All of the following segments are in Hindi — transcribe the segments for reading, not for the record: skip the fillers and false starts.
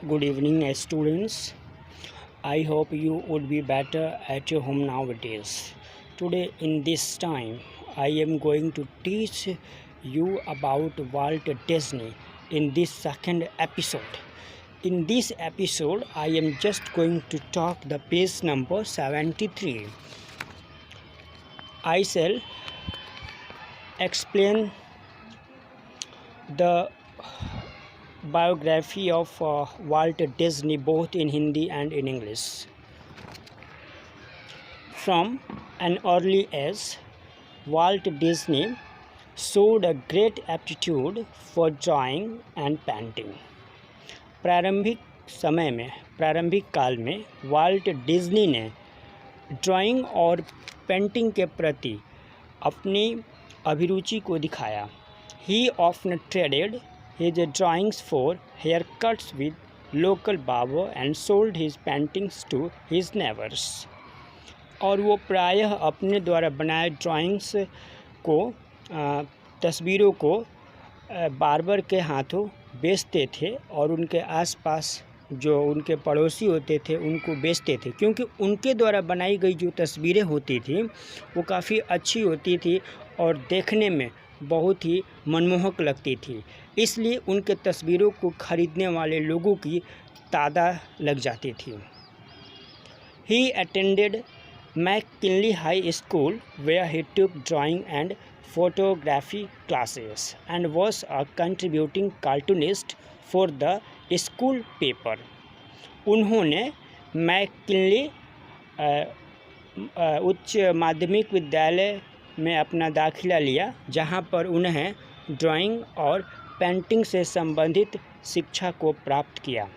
Good evening, students. I hope you would be better at your home nowadays. Today, in this time, I am going to teach you about Walt Disney in this second episode. In this episode, I am just going to talk the page number 73. I shall explain the biography of Walt Disney both in Hindi and in English. From an early age, Walt Disney showed a great aptitude for drawing and painting. प्रारंभिक काल में वाल्ट डिज्नी ने ड्राइंग और पेंटिंग के प्रति अपनी अभिरुचि को दिखाया. He often traded his drawings for haircuts with local barber and sold his paintings to his neighbors. और वो प्रायः अपने द्वारा बनाए ड्राइंग्स को तस्वीरों को बार्बर के हाथों बेचते थे और उनके आसपास जो उनके पड़ोसी होते थे उनको बेचते थे, क्योंकि उनके द्वारा बनाई गई जो तस्वीरें होती थी वो काफ़ी अच्छी होती थी और देखने में बहुत ही मनमोहक लगती थी. इसलिए उनके तस्वीरों को खरीदने वाले लोगों की तादाद लग जाती थी. He attended McKinley High School where he took drawing and photography classes and was a contributing cartoonist for the school paper. उन्होंने मैककिनली उच्च माध्यमिक विद्यालय में अपना दाखिला लिया, जहां पर उन्हें ड्राइंग और पेंटिंग से संबंधित शिक्षा को प्राप्त किया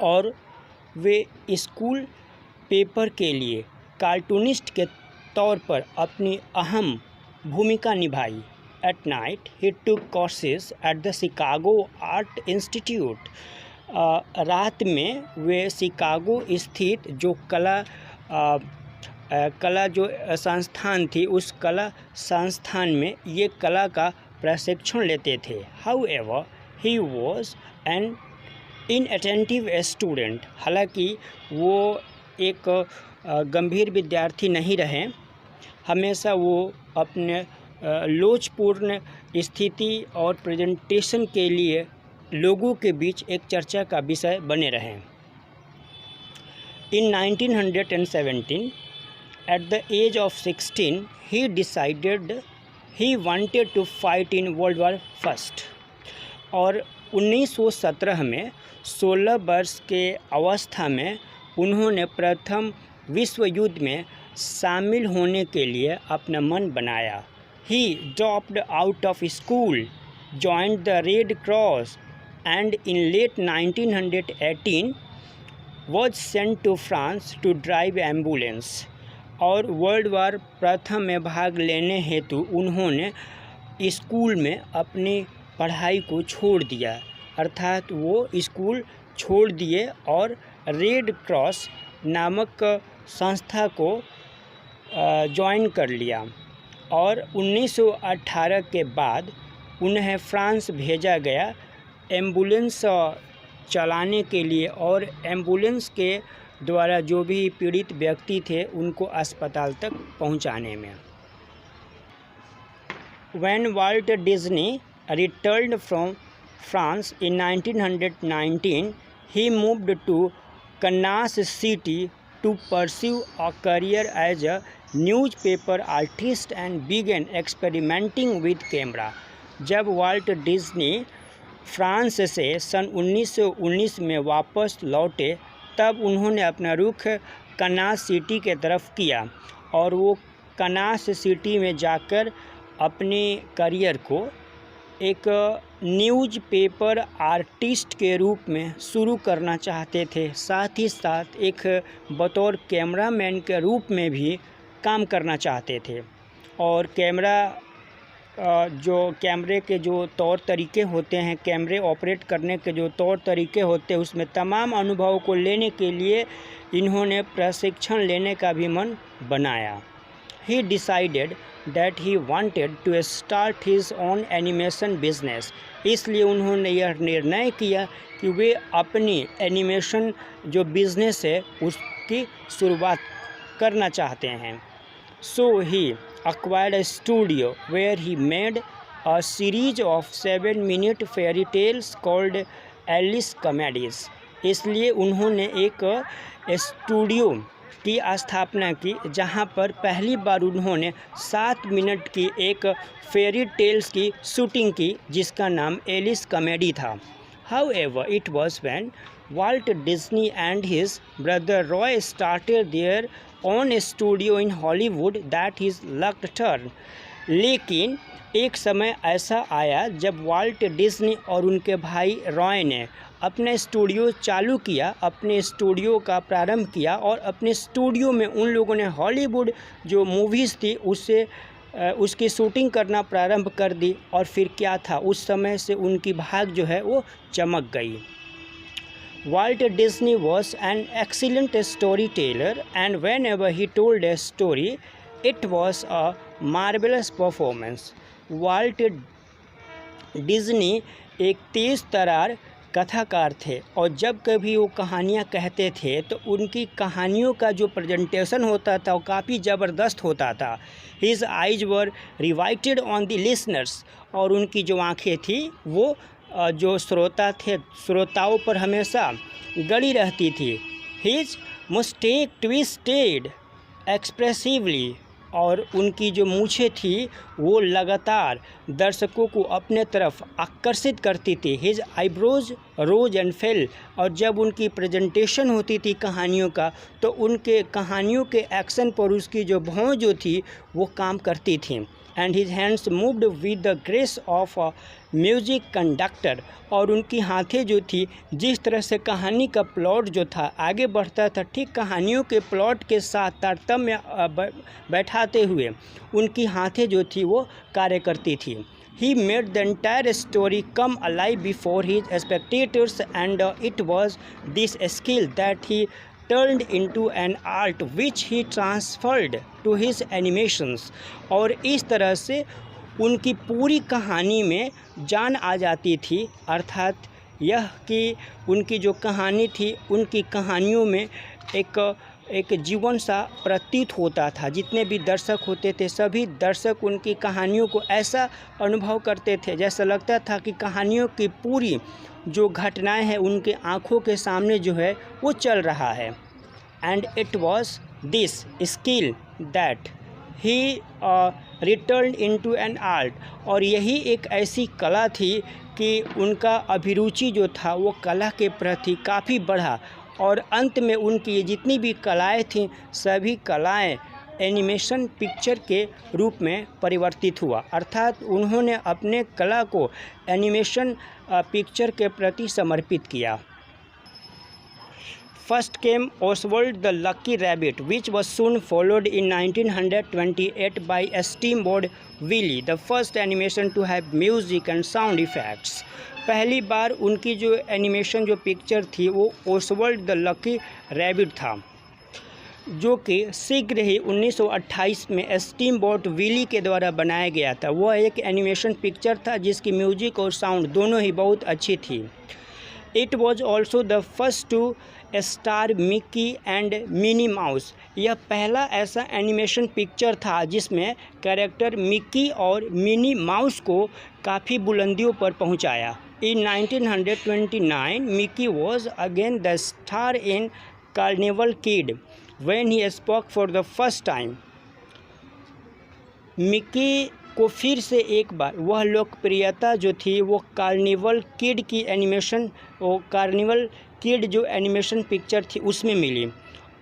और वे स्कूल पेपर के लिए कार्टूनिस्ट के तौर पर अपनी अहम भूमिका निभाई. At night, he took courses at the Chicago Art Institute. रात में वे शिकागो स्थित जो कला जो संस्थान थी उस कला संस्थान में ये कला का प्रशिक्षण लेते थे. However, he was an inattentive student. हालांकि वो एक गंभीर विद्यार्थी नहीं रहे. हमेशा वो अपने लोचपूर्ण स्थिति और प्रेजेंटेशन के लिए लोगों के बीच एक चर्चा का विषय बने रहे. In 1917, at the age of 16, he decided he wanted to fight in World War I. और 1917 में 16 वर्ष के अवस्था में उन्होंने प्रथम विश्व युद्ध में शामिल होने के लिए अपना मन बनाया. He dropped out of school, joined the Red Cross, and in late 1918 was sent to France to drive ambulance. और वर्ल्ड वार प्रथम में भाग लेने हेतु उन्होंने स्कूल में अपनी पढ़ाई को छोड़ दिया, अर्थात वो स्कूल छोड़ दिए और रेड क्रॉस नामक संस्था को ज्वाइन कर लिया. और 1918 के बाद उन्हें फ्रांस भेजा गया एम्बुलेंस चलाने के लिए और एम्बुलेंस के द्वारा जो भी पीड़ित व्यक्ति थे उनको अस्पताल तक पहुंचाने में. When Walt Disney returned from France in 1919, he moved to Kansas City to pursue a career as a newspaper artist and began experimenting with camera. जब वाल्ट डिज्नी फ्रांस से सन 1919 में वापस लौटे तब उन्होंने अपना रुख कनास सिटी के तरफ किया और वो कनास सिटी में जाकर अपने करियर को एक न्यूज़पेपर आर्टिस्ट के रूप में शुरू करना चाहते थे. साथ ही साथ एक बतौर कैमरामैन के रूप में भी काम करना चाहते थे. और कैमरे के जो तौर तरीके होते हैं, कैमरे ऑपरेट करने के जो तौर तरीके होते हैं, उसमें तमाम अनुभवों को लेने के लिए इन्होंने प्रशिक्षण लेने का भी मन बनाया. he decided that he wanted to start his own animation business. इसलिए उन्होंने यह निर्णय किया कि वे अपनी एनिमेशन जो बिज़नेस है उसकी शुरुआत करना चाहते हैं. So he acquired a studio where he made a series of 7-minute fairy tales called Alice Comedies. इसलिए उन्होंने एक स्टूडियो की स्थापना की जहां पर पहली बार उन्होंने 7 मिनट की एक फेरी टेल्स की शूटिंग की जिसका नाम एलिस कॉमेडी था. However, it was when Walt Disney and his brother Roy started their own studio in Hollywood that his luck turned. लेकिन एक समय ऐसा आया जब वाल्ट डिज्नी और उनके भाई रॉय ने अपने स्टूडियो चालू किया, अपने स्टूडियो का प्रारंभ किया और अपने स्टूडियो में उन लोगों ने हॉलीवुड जो मूवीज़ थी उसकी शूटिंग करना प्रारंभ कर दी. और फिर क्या था, उस समय से उनकी भाग जो है वो चमक गई. Walt Disney was an excellent storyteller and whenever he told a story, it was a marvelous performance. Walt Disney एक तेज़ तरार कथाकार थे और जब कभी वो कहानियाँ कहते थे तो उनकी कहानियों का जो प्रेजेंटेशन होता था वो काफ़ी ज़बरदस्त होता था. His eyes were riveted on the listeners. और उनकी जो आँखें थी वो जो श्रोताओं पर हमेशा गड़ी रहती थी. His moustache twisted expressively. और उनकी जो मूछें थी वो लगातार दर्शकों को अपने तरफ आकर्षित करती थी. His eyebrows rose and fell. और जब उनकी प्रेजेंटेशन होती थी कहानियों का तो उनके कहानियों के एक्शन पर उसकी जो भौं जो थी वो काम करती थी. And his hands moved with the grace of a music conductor. और उनकी हाथें जो थी जिस तरह से कहानी का प्लॉट जो था आगे बढ़ता था, ठीक कहानियों के प्लॉट के साथ तारतम्य बैठाते हुए उनकी हाथें जो थी वो कार्य करती थी. He made the entire story come alive before his spectators and it was this skill that he turned into an art which he transferred to his animations. और इस तरह से उनकी पूरी कहानी में जान आ जाती थी. अर्थात यह कि उनकी जो कहानी थी उनकी कहानियों में एक जीवन सा प्रतीत होता था. जितने भी दर्शक होते थे सभी दर्शक उनकी कहानियों को ऐसा अनुभव करते थे जैसा लगता था कि कहानियों की पूरी जो घटनाएं हैं उनके आँखों के सामने जो है वो चल रहा है. And it was this skill that he return into an art. और यही एक ऐसी कला थी कि उनका अभिरुचि जो था वो कला के प्रति काफ़ी बढ़ा और अंत में उनकी जितनी भी कलाएं थीं सभी कलाएं एनिमेशन पिक्चर के रूप में परिवर्तित हुआ. अर्थात उन्होंने अपने कला को एनिमेशन पिक्चर के प्रति समर्पित किया. First came Oswald the Lucky Rabbit, which was soon followed in 1928 by Steamboat Willie, the first animation to have music and sound effects. पहली बार उनकी जो एनिमेशन जो पिक्चर थी वो ओसवर्ल्ड द लकी रैबिट था जो कि शीघ्र ही 1928 में स्टीमबोट विली के द्वारा बनाया गया था. वह एक एनिमेशन पिक्चर था जिसकी म्यूजिक और साउंड दोनों ही बहुत अच्छी थी. It was also the first to star Mickey and Minnie Mouse. यह पहला ऐसा एनिमेशन पिक्चर था जिसमें कैरेक्टर मिक्की और मिनी माउस को काफ़ी बुलंदियों पर पहुंचाया. In 1929 Mickey was again the star in Carnival Kid when he spoke for the first time. Mickey को फिर से एक बार वह लोकप्रियता जो थी वो कार्निवल किड की एनिमेशन कार्निवल किड जो एनिमेशन पिक्चर थी उसमें मिली.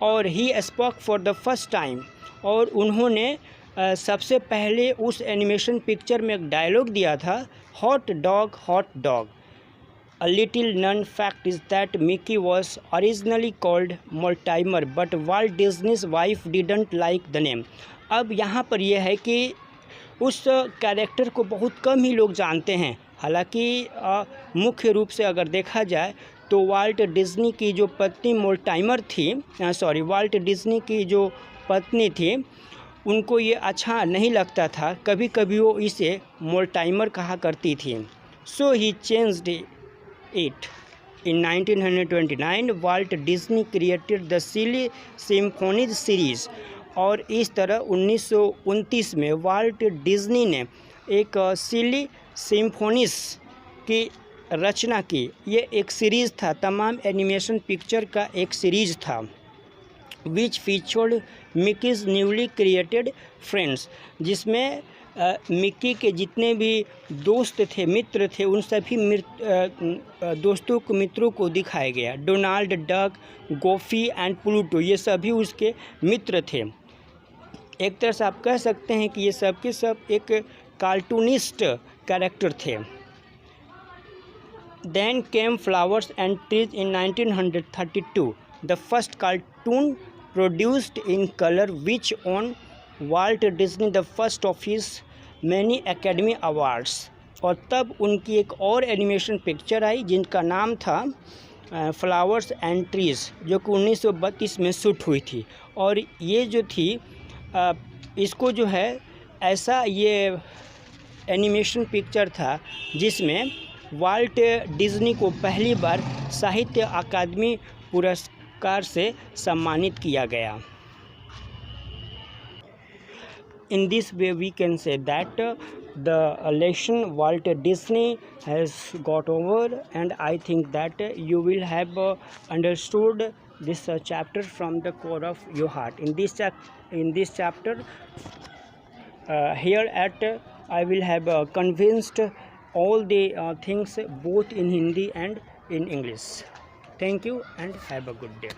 और ही spoke for the first time. और उन्होंने सबसे पहले उस एनिमेशन पिक्चर में एक डायलॉग दिया था, hot dog hot dog. A little known fact is that Mickey was originally called Mortimer, but Walt Disney's wife didn't like the name. अब यहाँ पर यह है कि उस कैरेक्टर को बहुत कम ही लोग जानते हैं. हालांकि मुख्य रूप से अगर देखा जाए तो वाल्ट डिज्नी की जो पत्नी मोर्टाइमर थी वाल्ट डिज्नी की जो पत्नी थी उनको ये अच्छा नहीं लगता था, कभी कभी वो इसे मोल्टाइमर कहा करती थी। So he changed it. In 1929 Walt Disney created the silly symphonies series, और इस तरह 1929 में वाल्ट डिज्नी ने एक सिली सिम्फोनीज की रचना की। ये एक सीरीज़ था, तमाम एनिमेशन पिक्चर का एक सीरीज़ था, विच फीचर्ड मिकीज़ न्यूली क्रिएटेड फ्रेंड्स, जिसमें मिक्की के जितने भी दोस्त थे, मित्र थे, उन सभी मित्रों को दिखाया गया। डोनाल्ड डक, गोफी एंड प्लूटो, ये सभी उसके मित्र थे। एक तरह से आप कह सकते हैं कि ये सब के सब एक कार्टूनिस्ट कैरेक्टर थे। Then came Flowers and Trees in 1932, the first cartoon produced in color which won Walt Disney the first of his many Academy Awards। और तब उनकी एक और एनिमेशन पिक्चर आई जिनका नाम था फ्लावर्स एंड ट्रीज़, जो कि 1932 में शूट हुई थी। और ये जो थी इसको जो है ऐसा ये एनिमेशन पिक्चर था जिसमें वाल्ट डिज्नी को पहली बार साहित्य अकादमी पुरस्कार से सम्मानित किया गया। In this way we can say that the lesson Walt Disney has got over, and I think that you will have understood this chapter from the core of your heart. In this chapter here at I will have convinced all the things both in Hindi and in English. Thank you and have a good day.